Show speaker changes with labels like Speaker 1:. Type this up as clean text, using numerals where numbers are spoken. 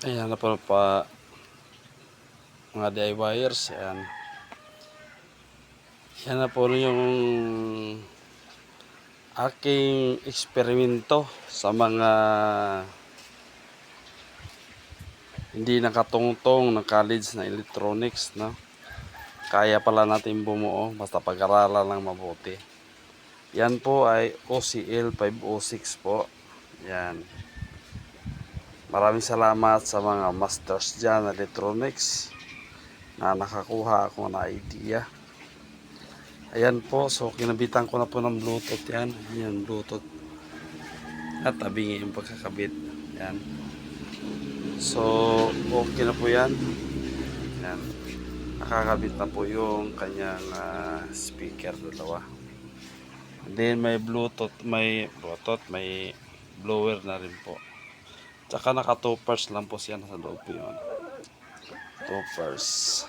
Speaker 1: Ayan na po pa mga DIYers. Ayan. Yan na po yung aking eksperimento sa mga hindi nakatungtong na college na electronics, no? Kaya pala natin bumuo basta pag-aralan lang mabuti. Yan po ay OCL 506 po. Yan. Maraming salamat sa mga masters dyan electronics na nakakuha ako na idea. Ayan po, so kinabitan ko na po ng Bluetooth yan. Yan, Bluetooth. At tabingi yung pagkakabit. Yan. So, okay na po yan. Yan. Nakakabit na po yung kanyang speaker dalawa. And then may Bluetooth, may blower na rin po. Tsaka naka 2 pairs lang po siya, nasa loob po yun. 2 pairs.